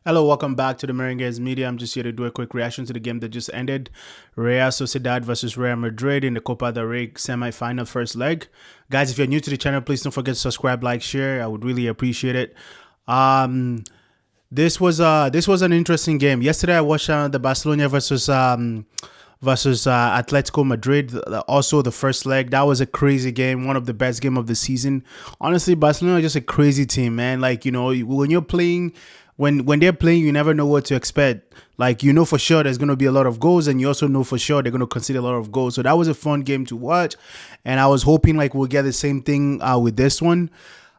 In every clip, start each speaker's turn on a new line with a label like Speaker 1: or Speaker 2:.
Speaker 1: Hello, welcome back to the Merengues Media. I'm just here to do a quick reaction to the game that just ended. Real Sociedad versus Real Madrid in the Copa del Rey semi-final first leg. Guys, if you're new to the channel, please don't forget to subscribe, like, share. I would really appreciate it. Um, this was an interesting game. Yesterday, I watched the Barcelona versus Atletico Madrid. Also, the first leg that was a crazy game, one of the best game of the season. Honestly, Barcelona is just a crazy team, man. Like when you're playing. When they're playing, you never know what to expect. Like, you know for sure there's going to be a lot of goals, and you also know for sure they're going to concede a lot of goals. So that was a fun game to watch, and I was hoping like we'll get the same thing with this one.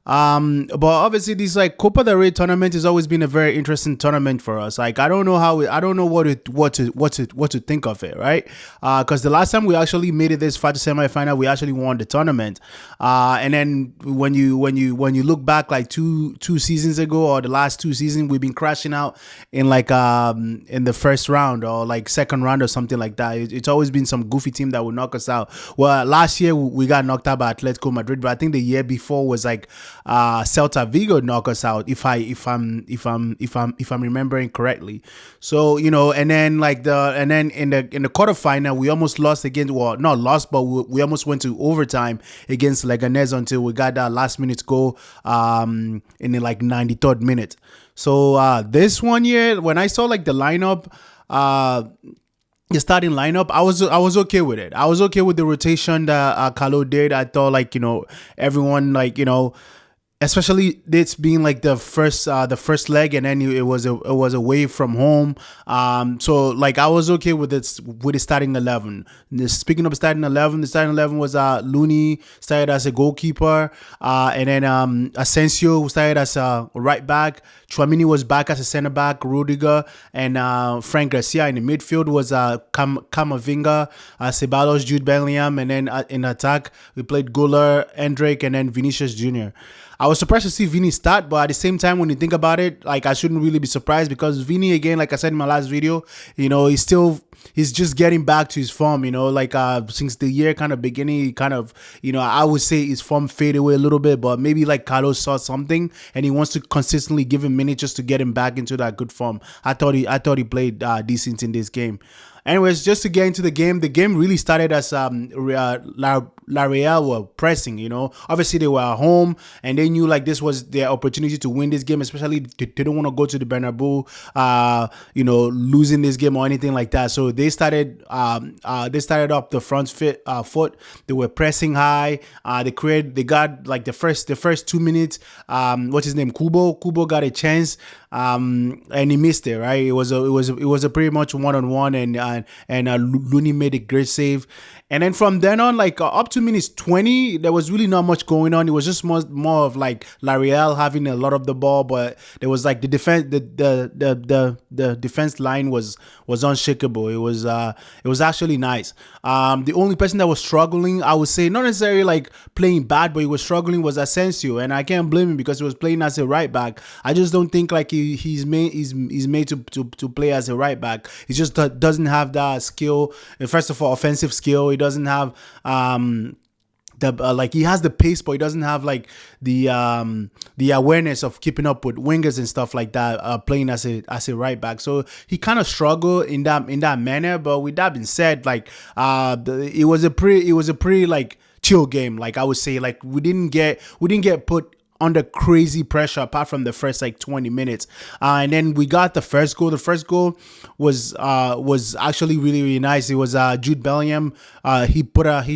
Speaker 1: But obviously, this like Copa del Rey tournament has always been a very interesting tournament for us. Like, I don't know I don't know what to think of it, right? Because the last time we actually made it this far to semifinal, we actually won the tournament. And then when you look back like two seasons ago or the last 2 seasons, we've been crashing out in like in the first round or like second round or something like that. It's always been some goofy team that would knock us out. Well, last year we got knocked out by Atletico Madrid, but I think the year before was like Celta Vigo knock us out if I'm remembering correctly. So and then in the quarterfinal we almost lost against, well, not lost, but we almost went to overtime against Leganés until we got that last minute goal in the like 93rd minute. So this one year when I saw like the lineup, the starting lineup, I was okay with it. I was okay with the rotation that Carlo did. I thought like everyone like especially this being like the first leg, and then it was away from home. So like I was okay with the starting 11. Speaking of starting 11, the starting 11 was Looney started as a goalkeeper, and then Asensio started as a right back. Chouamini was back as a center back. Rudiger and Frank Garcia in the midfield was Camavinga, Ceballos, Jude Bellingham, and then in attack we played Guller, Endrick, and then Vinicius Jr. I was surprised to see Vini start, but at the same time, when you think about it, like I shouldn't really be surprised because Vini, again, like I said in my last video, he's just getting back to his form. Like since the year kind of beginning, he kind of I would say his form faded away a little bit, but maybe like Carlos saw something and he wants to consistently give him minutes just to get him back into that good form. I thought he played decent in this game. Anyways, just to get into the game really started as La Real were pressing. Obviously they were at home and they knew like this was their opportunity to win this game, especially they don't want to go to the Bernabeu, losing this game or anything like that. So they started up the front foot. They were pressing high. They got like the first 2 minutes. What's his name? Kubo got a chance. And he missed it. Right, it was a pretty much one-on-one, and Looney made a great save. And then from then on, like up to minutes 20, there was really not much going on. It was just more of like La Real having a lot of the ball, but there was like the defense, the defense line was unshakable. It was actually nice. The only person that was struggling, I would say, not necessarily like playing bad, but he was struggling, was Asensio, and I can't blame him because he was playing as a right back. I just don't think like he's made to play as a right back. He just doesn't have that skill. First of all, offensive skill. He doesn't have like he has the pace, but he doesn't have like the awareness of keeping up with wingers and stuff like that. Playing as a right back, so he kind of struggled in that manner. But with that being said, like it was a pretty like chill game. Like I would say, like we didn't get put under crazy pressure apart from the first like 20 minutes, and then we got the first goal. The first goal was actually really nice. It was Jude Bellingham. He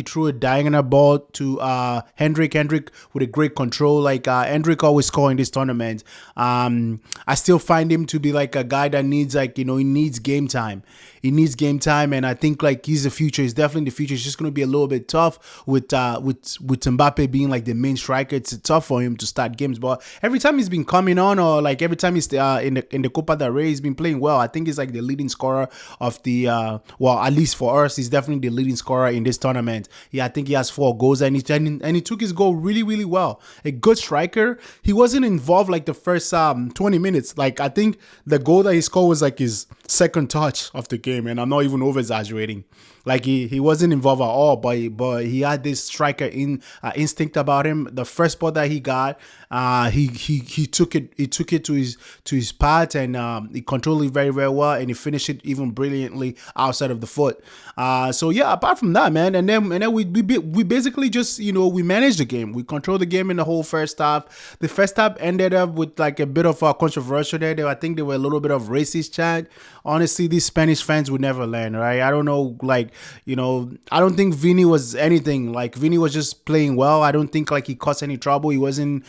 Speaker 1: threw a diagonal ball to Endrick with a great control. Like Endrick always score in this tournament. I still find him to be like a guy that needs he needs game time. And I think like he's the future. He's definitely the future. It's just going to be a little bit tough with Mbappe being like the main striker. It's tough for him to start games, but every time he's been coming on, or like every time he's in the Copa del Rey, he's been playing well. I think he's like the leading scorer of the well, at least for us, he's definitely the leading scorer in this tournament. Yeah, I think he has 4 goals, and he took his goal really, really well. A good striker. He wasn't involved like the first 20 minutes. Like I think the goal that he scored was like his second touch of the game, and I'm not even over exaggerating. Like he wasn't involved at all, but he had this striker instinct about him. The first ball that he got, he took it to his path, and he controlled it very very well, and he finished it even brilliantly outside of the foot. So yeah, apart from that, man, and then we basically just we managed the game. We controlled the game in the whole first half. The first half ended up with like a bit of a controversial there. I think there were a little bit of racist chant. Honestly, these Spanish fans would never learn, right? I don't know, like I don't think Vini was anything. Like Vini was just playing well. I don't think like he caused any trouble. He wasn't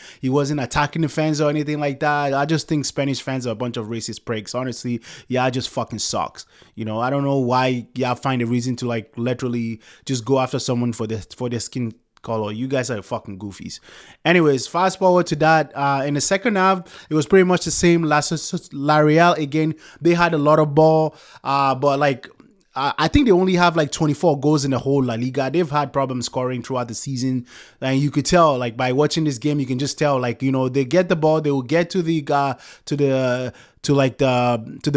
Speaker 1: attacking the fans or anything like that. I just think Spanish fans are a bunch of racist pricks. Honestly, yeah, it just fucking sucks. I don't know why y'all find a reason to like literally just go after someone for their skin color. You guys are fucking goofies. Anyways, fast forward to that. In the second half, it was pretty much the same. La Real again, they had a lot of ball, but like I think they only have like 24 goals in the whole La Liga. They've had problems scoring throughout the season, and you could tell like by watching this game, you can just tell like they get the ball, they will get to the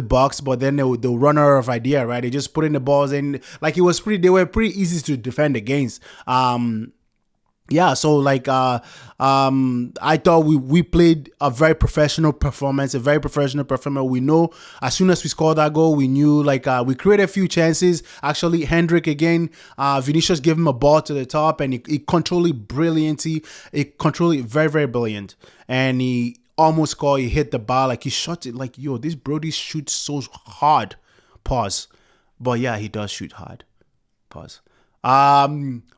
Speaker 1: box, but then they'll run out of idea, right? They just put in the balls in. Like they were pretty easy to defend against. Yeah, so like I thought we played a very professional performance, We know as soon as we scored that goal, we knew like we created a few chances. Actually, Endrick again, Vinicius gave him a ball to the top, and he controlled it brilliantly. He controlled it very, very brilliant, and he almost scored. He hit the bar, like he shot it like, yo, this Brody shoots so hard. Pause. But yeah, he does shoot hard. Pause.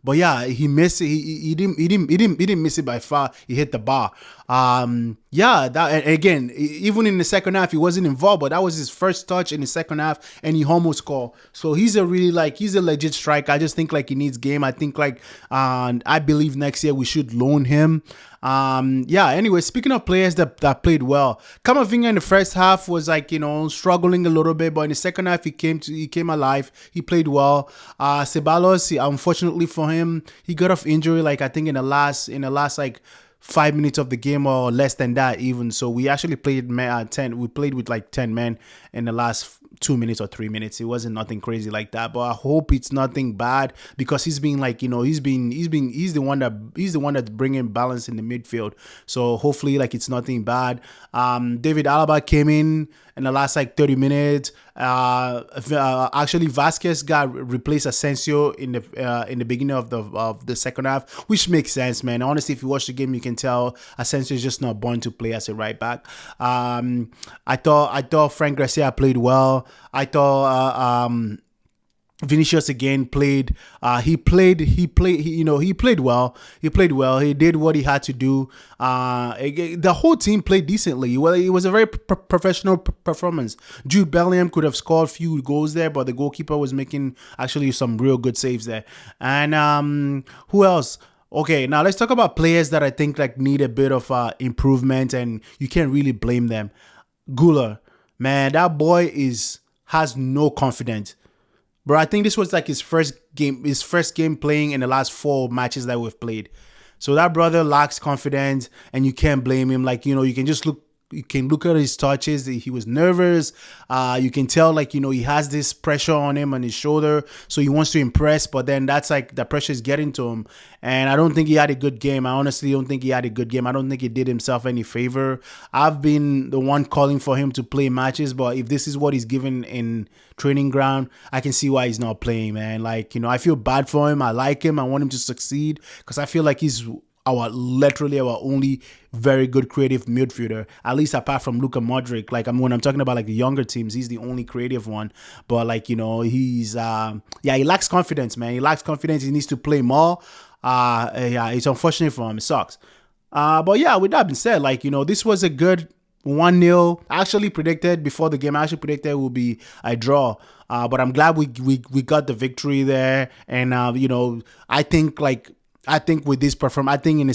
Speaker 1: But yeah, he missed it. He didn't miss it by far. He hit the bar. Yeah, that, and again, even in the second half, he wasn't involved, but that was his first touch in the second half, and he almost scored. So he's a legit striker. I just think like he needs game. I think like, I believe next year we should loan him. Yeah, anyway, speaking of players that played well, Camavinga in the first half was like, struggling a little bit, but in the second half he came alive. He played well. Ceballos, unfortunately for him, he got off injury like I think in the last like 5 minutes of the game or less than that even. So we actually played 10. We played with like 10 men in the last 2 minutes or 3 minutes. It wasn't nothing crazy like that, but I hope it's nothing bad, because he's been like, he's the one that's bringing balance in the midfield. So hopefully like it's nothing bad. David Alaba came in the last like 30 minutes. Actually Vasquez got replaced Asensio in the beginning of the second half, which makes sense, man. Honestly, if you watch the game, you can tell Asensio is just not born to play as a right back. I thought Frank Garcia played well. I thought Vinicius again played. He played well. He played well. He did what he had to do. The whole team played decently. Well, it was a very professional performance. Jude Bellingham could have scored a few goals there, but the goalkeeper was making actually some real good saves there. And who else? Okay, now let's talk about players that I think like need a bit of improvement, and you can't really blame them. Gula, man, that boy has no confidence. Bro, I think this was like his first game playing in the last 4 matches that we've played. So that brother lacks confidence, and you can't blame him. Like, you can just look at his touches. He was nervous. You can tell like, he has this pressure on him on his shoulder. So he wants to impress, but then that's like the pressure is getting to him. And I don't think he had a good game. I honestly don't think he had a good game. I don't think he did himself any favor. I've been the one calling for him to play matches, but if this is what he's given in training ground, I can see why he's not playing, man. Like, I feel bad for him. I like him. I want him to succeed, because I feel like he's literally our only very good creative midfielder, at least apart from Luka Modric. Like, when I'm talking about like the younger teams, he's the only creative one. But like, he's he lacks confidence, man. He lacks confidence. He needs to play more. Yeah, it's unfortunate for him. It sucks. But yeah, with that being said, like, this was a good 1-0. I actually predicted before the game, it will be a draw. But I'm glad we got the victory there. And I think with this performance, I think in the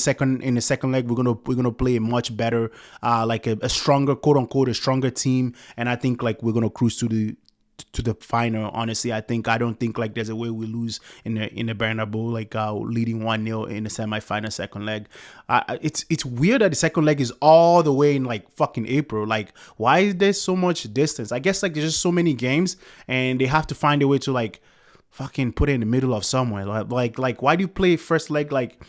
Speaker 1: second leg we're gonna play a much better, like a stronger, quote unquote, a stronger team, and I think like we're gonna cruise to the final. Honestly, I don't think like there's a way we lose in the Bernabeu, like leading 1-0 in the semifinal second leg. It's weird that the second leg is all the way in like fucking April. Like, why is there so much distance? I guess like there's just so many games, and they have to find a way to like fucking put it in the middle of somewhere. Like why do you play first leg like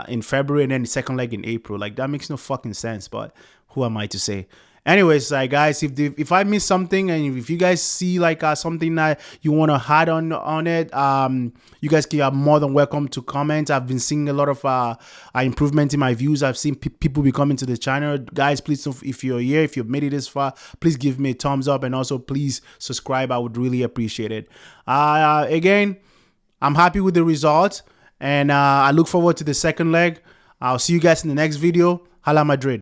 Speaker 1: in February and then the second leg in April? Like that makes no fucking sense. But who am I to say? Anyways, like guys, if I miss something and if you guys see like something that you want to add on it, you guys are more than welcome to comment. I've been seeing a lot of improvement in my views. I've seen people be coming to the channel. Guys, please, if you're here, if you've made it this far, please give me a thumbs up and also please subscribe. I would really appreciate it. Again, I'm happy with the result and I look forward to the second leg. I'll see you guys in the next video. Hala Madrid.